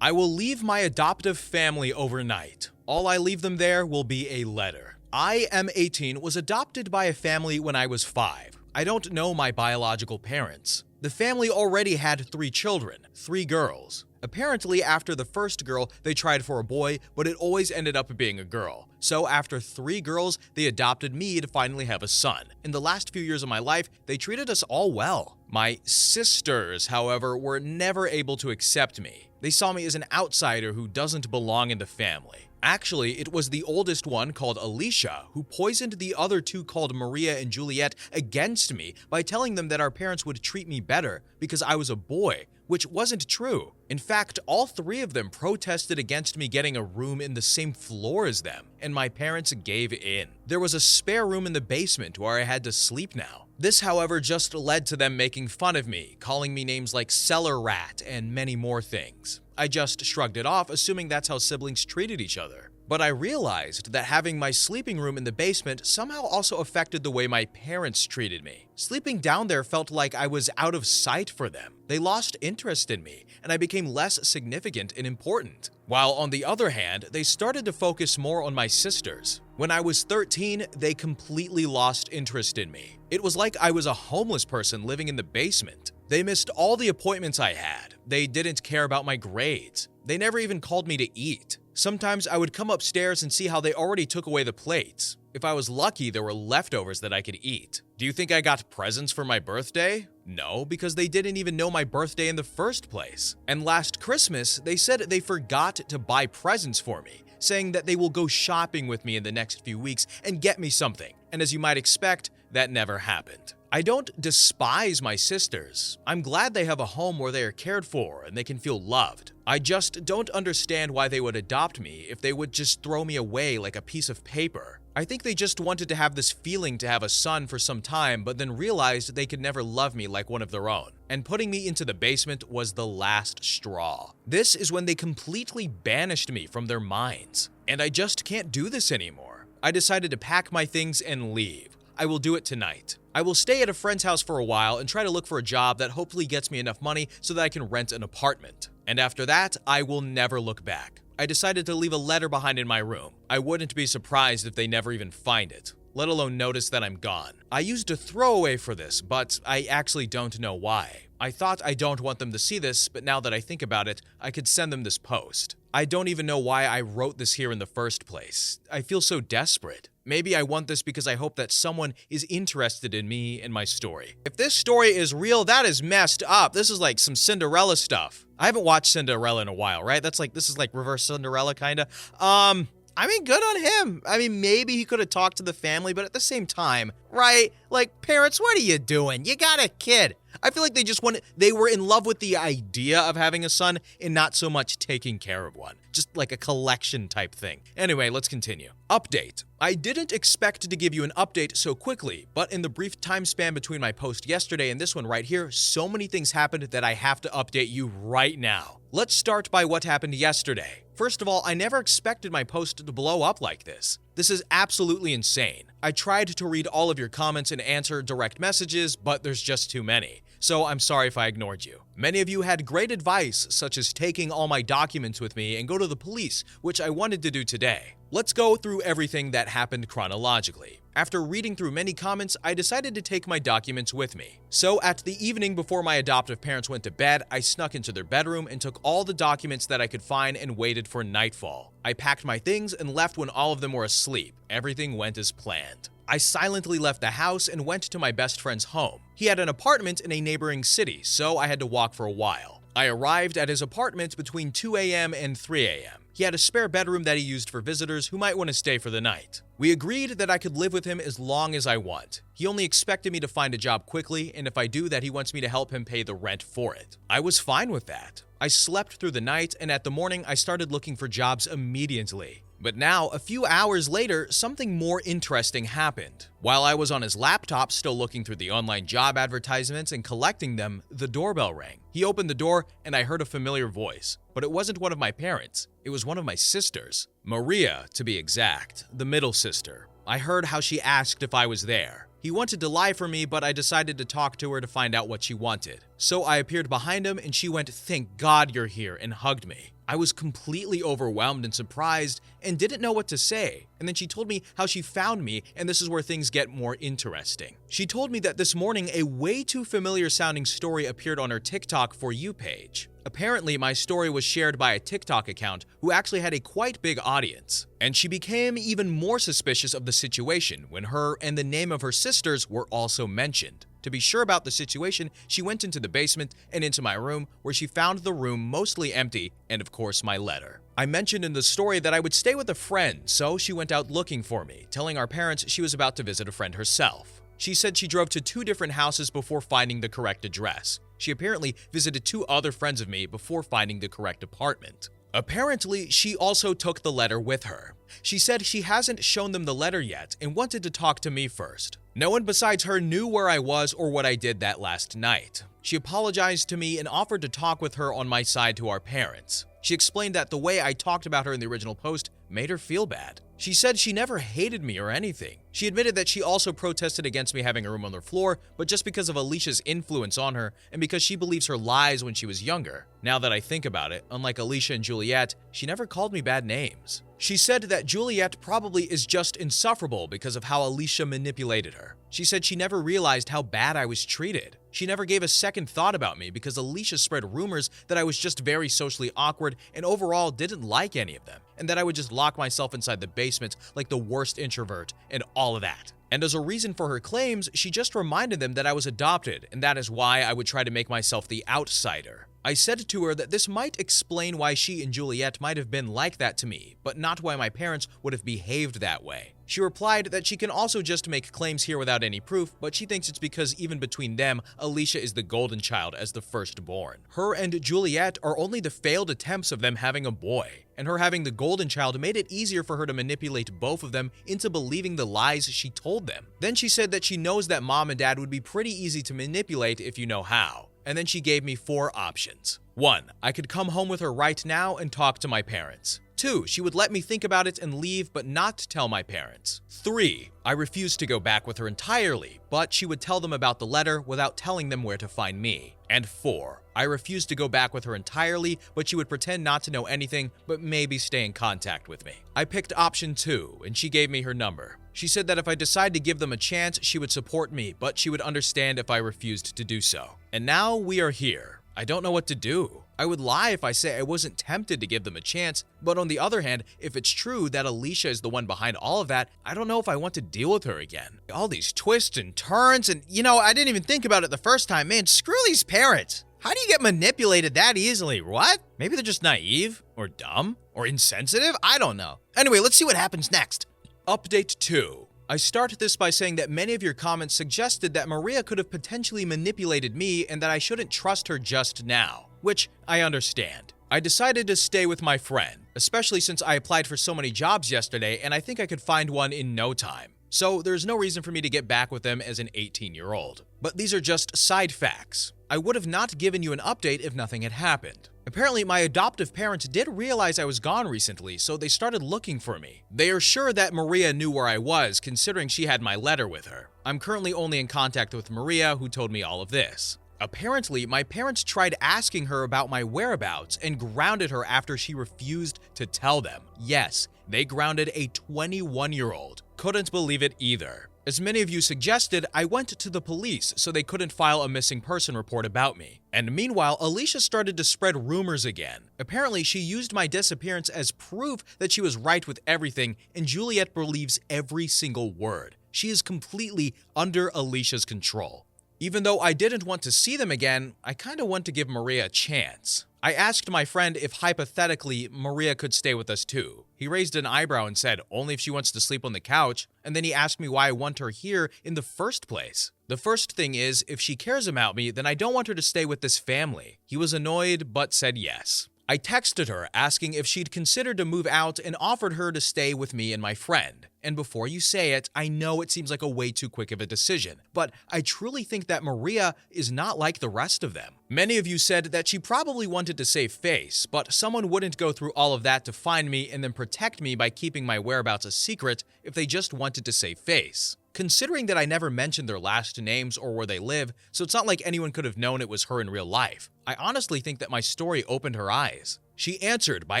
I will leave my adoptive family overnight. All I leave them there will be a letter. I am 18, was adopted by a family when I was 5. I don't know my biological parents. The family already had 3 children, 3 girls. Apparently, after the first girl, they tried for a boy, but it always ended up being a girl. So after 3 girls, they adopted me to finally have a son. In the last few years of my life, they treated us all well. My sisters, however, were never able to accept me. They saw me as an outsider who doesn't belong in the family. Actually, it was the oldest one, called Alicia, who poisoned the other 2 called Maria and Juliet against me by telling them that our parents would treat me better because I was a boy, which wasn't true. In fact, all 3 of them protested against me getting a room in the same floor as them, and my parents gave in. There was a spare room in the basement where I had to sleep now. This, however, just led to them making fun of me, calling me names like cellar rat and many more things. I just shrugged it off, assuming that's how siblings treated each other. But I realized that having my sleeping room in the basement somehow also affected the way my parents treated me. Sleeping down there felt like I was out of sight for them. They lost interest in me, and I became less significant and important. While on the other hand, they started to focus more on my sisters. When I was 13, they completely lost interest in me. It was like I was a homeless person living in the basement. They missed all the appointments I had. They didn't care about my grades. They never even called me to eat. Sometimes I would come upstairs and see how they already took away the plates. If I was lucky, there were leftovers that I could eat. Do you think I got presents for my birthday? No, because they didn't even know my birthday in the first place. And last Christmas, they said they forgot to buy presents for me, saying that they will go shopping with me in the next few weeks and get me something. And as you might expect, that never happened. I don't despise my sisters. I'm glad they have a home where they are cared for and they can feel loved. I just don't understand why they would adopt me if they would just throw me away like a piece of paper. I think they just wanted to have this feeling to have a son for some time, but then realized they could never love me like one of their own. And putting me into the basement was the last straw. This is when they completely banished me from their minds. And I just can't do this anymore. I decided to pack my things and leave. I will do it tonight. I will stay at a friend's house for a while and try to look for a job that hopefully gets me enough money so that I can rent an apartment. And after that, I will never look back. I decided to leave a letter behind in my room. I wouldn't be surprised if they never even find it, let alone notice that I'm gone. I used a throwaway for this, but I actually don't know why. I thought I don't want them to see this, but now that I think about it, I could send them this post. I don't even know why I wrote this here in the first place. I feel so desperate. Maybe I want this because I hope that someone is interested in me and my story. If this story is real, that is messed up. This is like some Cinderella stuff. I haven't watched Cinderella in a while, right? This is like reverse Cinderella kinda. I mean, good on him. I mean, maybe he could have talked to the family, but at the same time, right? Like, parents, what are you doing? You got a kid. I feel like they were in love with the idea of having a son and not so much taking care of one. Just like a collection type thing. Anyway, let's continue. Update. I didn't expect to give you an update so quickly, but in the brief time span between my post yesterday and this one right here, so many things happened that I have to update you right now. Let's start by what happened yesterday. First of all, I never expected my post to blow up like this. This is absolutely insane. I tried to read all of your comments and answer direct messages, but there's just too many. So I'm sorry if I ignored you. Many of you had great advice, such as taking all my documents with me and go to the police, which I wanted to do today. Let's go through everything that happened chronologically. After reading through many comments, I decided to take my documents with me. So at the evening before my adoptive parents went to bed, I snuck into their bedroom and took all the documents that I could find and waited for nightfall. I packed my things and left when all of them were asleep. Everything went as planned. I silently left the house and went to my best friend's home. He had an apartment in a neighboring city, so I had to walk for a while. I arrived at his apartment between 2 a.m. and 3 a.m. He had a spare bedroom that he used for visitors who might want to stay for the night. We agreed that I could live with him as long as I want. He only expected me to find a job quickly, and if I do that, he wants me to help him pay the rent for it. I was fine with that. I slept through the night, and at the morning, I started looking for jobs immediately. But now, a few hours later, something more interesting happened. While I was on his laptop still looking through the online job advertisements and collecting them, the doorbell rang. He opened the door and I heard a familiar voice, but it wasn't one of my parents. It was one of my sisters. Maria, to be exact, the middle sister. I heard how she asked if I was there. He wanted to lie for me, but I decided to talk to her to find out what she wanted. So I appeared behind him and she went, "Thank God you're here," and hugged me. I was completely overwhelmed and surprised and didn't know what to say. And then she told me how she found me, and this is where things get more interesting. She told me that this morning a way too familiar sounding story appeared on her TikTok For You page. Apparently, my story was shared by a TikTok account who actually had a quite big audience. And she became even more suspicious of the situation when her and the name of her sisters were also mentioned. To be sure about the situation, she went into the basement and into my room, where she found the room mostly empty and of course my letter. I mentioned in the story that I would stay with a friend, so she went out looking for me, telling our parents she was about to visit a friend herself. She said she drove to 2 different houses before finding the correct address. She apparently visited 2 other friends of me before finding the correct apartment. Apparently, she also took the letter with her. She said she hasn't shown them the letter yet and wanted to talk to me first. No one besides her knew where I was or what I did that last night. She apologized to me and offered to talk with her on my side to our parents. She explained that the way I talked about her in the original post made her feel bad. She said she never hated me or anything. She admitted that she also protested against me having a room on the floor, but just because of Alicia's influence on her and because she believes her lies when she was younger. Now that I think about it, unlike Alicia and Juliet, she never called me bad names. She said that Juliet probably is just insufferable because of how Alicia manipulated her. She said she never realized how bad I was treated. She never gave a second thought about me because Alicia spread rumors that I was just very socially awkward and overall didn't like any of them, and that I would just lock myself inside the basement like the worst introvert and all of that. And as a reason for her claims, she just reminded them that I was adopted, and that is why I would try to make myself the outsider. I said to her that this might explain why she and Juliet might have been like that to me, but not why my parents would have behaved that way. She replied that she can also just make claims here without any proof, but she thinks it's because even between them, Alicia is the golden child as the firstborn. Her and Juliet are only the failed attempts of them having a boy, and her having the golden child made it easier for her to manipulate both of them into believing the lies she told them. Then she said that she knows that mom and dad would be pretty easy to manipulate if you know how. And then she gave me 4 options. 1. I could come home with her right now and talk to my parents. 2. She would let me think about it and leave, but not tell my parents. 3. I refused to go back with her entirely, but she would tell them about the letter without telling them where to find me. And 4. I refused to go back with her entirely, but she would pretend not to know anything, but maybe stay in contact with me. I picked option 2, and she gave me her number. She said that if I decided to give them a chance, she would support me, but she would understand if I refused to do so. And now we are here. I don't know what to do. I would lie if I say I wasn't tempted to give them a chance, but on the other hand, if it's true that Alicia is the one behind all of that, I don't know if I want to deal with her again. All these twists and turns, and I didn't even think about it the first time. Man, screw these parents. How do you get manipulated that easily? What? Maybe they're just naive, or dumb, or insensitive? I don't know. Anyway, let's see what happens next. Update 2. I start this by saying that many of your comments suggested that Maria could have potentially manipulated me and that I shouldn't trust her just now, which I understand. I decided to stay with my friend, especially since I applied for so many jobs yesterday and I think I could find one in no time. So there's no reason for me to get back with them as an 18-year-old. But these are just side facts. I would have not given you an update if nothing had happened. Apparently, my adoptive parents did realize I was gone recently, so they started looking for me. They are sure that Maria knew where I was, considering she had my letter with her. I'm currently only in contact with Maria, who told me all of this. Apparently, my parents tried asking her about my whereabouts and grounded her after she refused to tell them. Yes, they grounded a 21-year-old. Couldn't believe it either. As many of you suggested, I went to the police so they couldn't file a missing person report about me. And meanwhile, Alicia started to spread rumors again. Apparently, she used my disappearance as proof that she was right with everything, and Juliet believes every single word. She is completely under Alicia's control. Even though I didn't want to see them again, I kinda want to give Maria a chance. I asked my friend if hypothetically Maria could stay with us too. He raised an eyebrow and said only if she wants to sleep on the couch, and then he asked me why I want her here in the first place. The first thing is, if she cares about me, then I don't want her to stay with this family. He was annoyed, but said yes. I texted her asking if she'd considered to move out and offered her to stay with me and my friend. And before you say it, I know it seems like a way too quick of a decision, but I truly think that Maria is not like the rest of them. Many of you said that she probably wanted to save face, but someone wouldn't go through all of that to find me and then protect me by keeping my whereabouts a secret if they just wanted to save face. Considering that I never mentioned their last names or where they live, so it's not like anyone could have known it was her in real life, I honestly think that my story opened her eyes. She answered by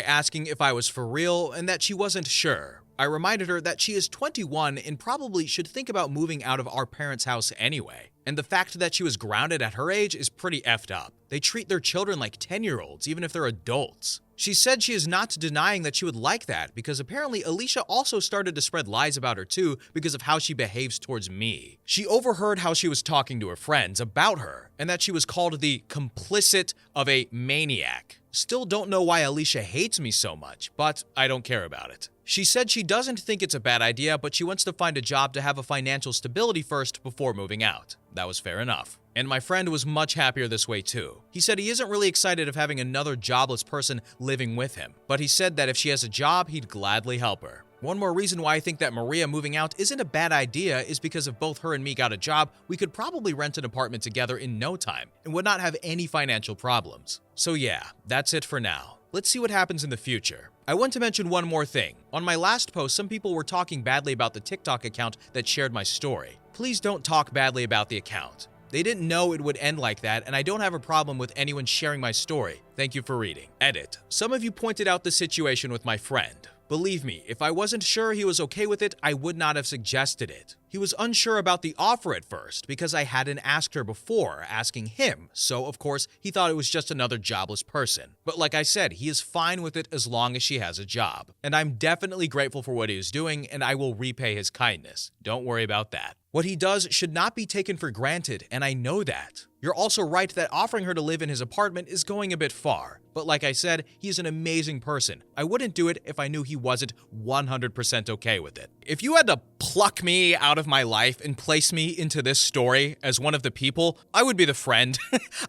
asking if I was for real and that she wasn't sure. I reminded her that she is 21 and probably should think about moving out of our parents' house anyway. And the fact that she was grounded at her age is pretty effed up. They treat their children like 10-year-olds, even if they're adults. She said she is not denying that she would like that because apparently Alicia also started to spread lies about her too because of how she behaves towards me. She overheard how she was talking to her friends about her and that she was called the complicit of a maniac. Still don't know why Alicia hates me so much, but I don't care about it. She said she doesn't think it's a bad idea, but she wants to find a job to have a financial stability first before moving out. That was fair enough. And my friend was much happier this way too. He said he isn't really excited of having another jobless person living with him, but he said that if she has a job, he'd gladly help her. One more reason why I think that Maria moving out isn't a bad idea is because if both her and me got a job, we could probably rent an apartment together in no time and would not have any financial problems. So yeah, that's it for now. Let's see what happens in the future. I want to mention one more thing. On my last post, some people were talking badly about the TikTok account that shared my story. Please don't talk badly about the account. They didn't know it would end like that, and I don't have a problem with anyone sharing my story. Thank you for reading. Edit. Some of you pointed out the situation with my friend. Believe me, if I wasn't sure he was okay with it, I would not have suggested it. He was unsure about the offer at first because I hadn't asked her before asking him, so of course he thought it was just another jobless person. But like I said, he is fine with it as long as she has a job. And I'm definitely grateful for what he is doing, and I will repay his kindness. Don't worry about that. What he does should not be taken for granted, and I know that. You're also right that offering her to live in his apartment is going a bit far. But like I said, he's an amazing person. I wouldn't do it if I knew he wasn't 100% okay with it. If you had to pluck me out of my life and place me into this story as one of the people, I would be the friend.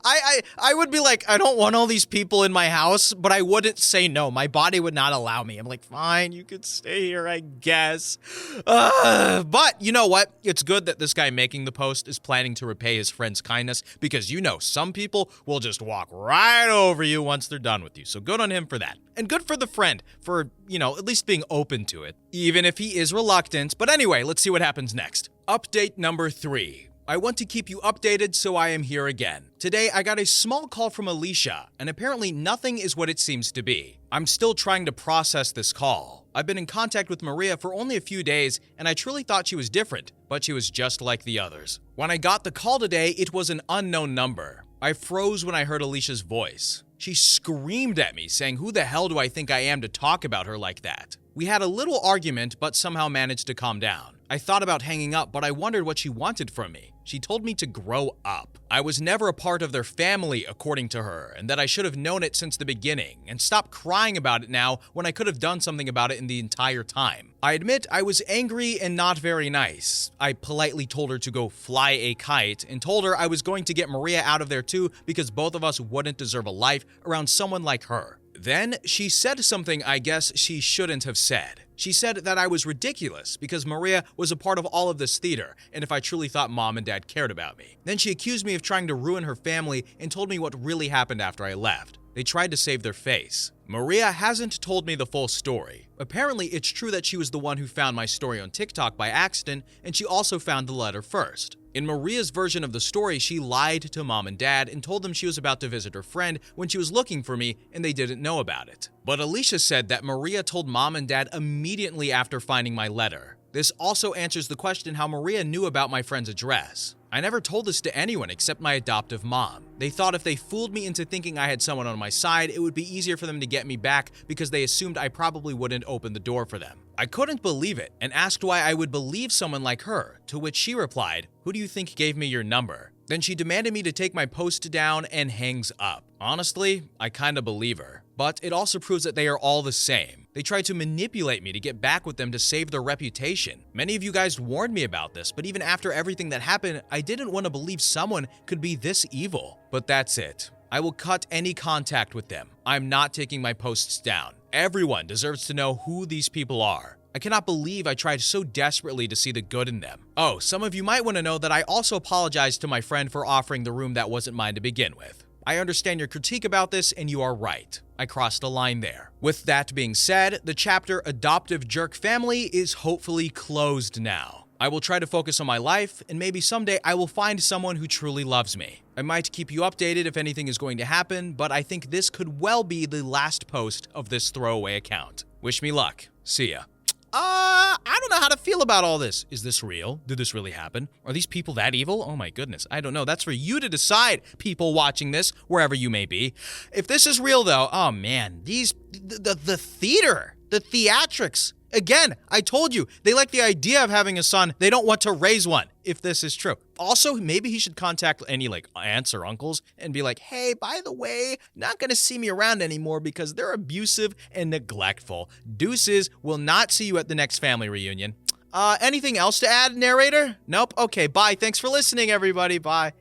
I would be like, I don't want all these people in my house, but I wouldn't say no. My body would not allow me. I'm like, fine, you could stay here, I guess. But you know what? It's good that this guy making the post is planning to repay his friend's kindness because you know some people will just walk right over you once they're done with you. So good on him for that. And good for the friend for, at least being open to it, even if he is reluctant. But anyway, let's see what happens next. Update number 3. I want to keep you updated, so I am here again. Today, I got a small call from Alicia, and apparently nothing is what it seems to be. I'm still trying to process this call. I've been in contact with Maria for only a few days, and I truly thought she was different, but she was just like the others. When I got the call today, it was an unknown number. I froze when I heard Alicia's voice. She screamed at me, saying, "Who the hell do I think I am to talk about her like that?" We had a little argument, but somehow managed to calm down. I thought about hanging up, but I wondered what she wanted from me. She told me to grow up. I was never a part of their family, according to her, and that I should have known it since the beginning, and stop crying about it now when I could have done something about it in the entire time. I admit I was angry and not very nice. I politely told her to go fly a kite, and told her I was going to get Maria out of there too because both of us wouldn't deserve a life around someone like her. Then she said something I guess she shouldn't have said. She said that I was ridiculous because Maria was a part of all of this theater, and if I truly thought mom and dad cared about me. Then she accused me of trying to ruin her family and told me what really happened after I left. They tried to save their face. Maria hasn't told me the full story. Apparently, it's true that she was the one who found my story on TikTok by accident, and she also found the letter first. In Maria's version of the story, she lied to mom and dad and told them she was about to visit her friend when she was looking for me and they didn't know about it. But Alicia said that Maria told mom and dad immediately after finding my letter. This also answers the question how Maria knew about my friend's address. I never told this to anyone except my adoptive mom. They thought if they fooled me into thinking I had someone on my side, it would be easier for them to get me back because they assumed I probably wouldn't open the door for them. I couldn't believe it and asked why I would believe someone like her, to which she replied, "Who do you think gave me your number?" Then she demanded me to take my post down and hangs up. Honestly, I kinda believe her. But it also proves that they are all the same. They tried to manipulate me to get back with them to save their reputation. Many of you guys warned me about this, but even after everything that happened, I didn't want to believe someone could be this evil. But that's it. I will cut any contact with them. I'm not taking my posts down. Everyone deserves to know who these people are. I cannot believe I tried so desperately to see the good in them. Oh, some of you might want to know that I also apologized to my friend for offering the room that wasn't mine to begin with. I understand your critique about this, and you are right. I crossed a line there. With that being said, the chapter Adoptive Jerk Family is hopefully closed now. I will try to focus on my life, and maybe someday I will find someone who truly loves me. I might keep you updated if anything is going to happen, but I think this could well be the last post of this throwaway account. Wish me luck. See ya. I don't know how to feel about all this. Is this real? Did this really happen? Are these people that evil? Oh my goodness. I don't know. That's for you to decide, people watching this, wherever you may be. If this is real though, oh man, the theater, the theatrics. Again, I told you, they like the idea of having a son. They don't want to raise one, if this is true. Also, maybe he should contact any aunts or uncles and be like, hey, by the way, not gonna see me around anymore because they're abusive and neglectful. Deuces, will not see you at the next family reunion. Anything else to add, narrator? Nope? Okay, bye. Thanks for listening, everybody. Bye.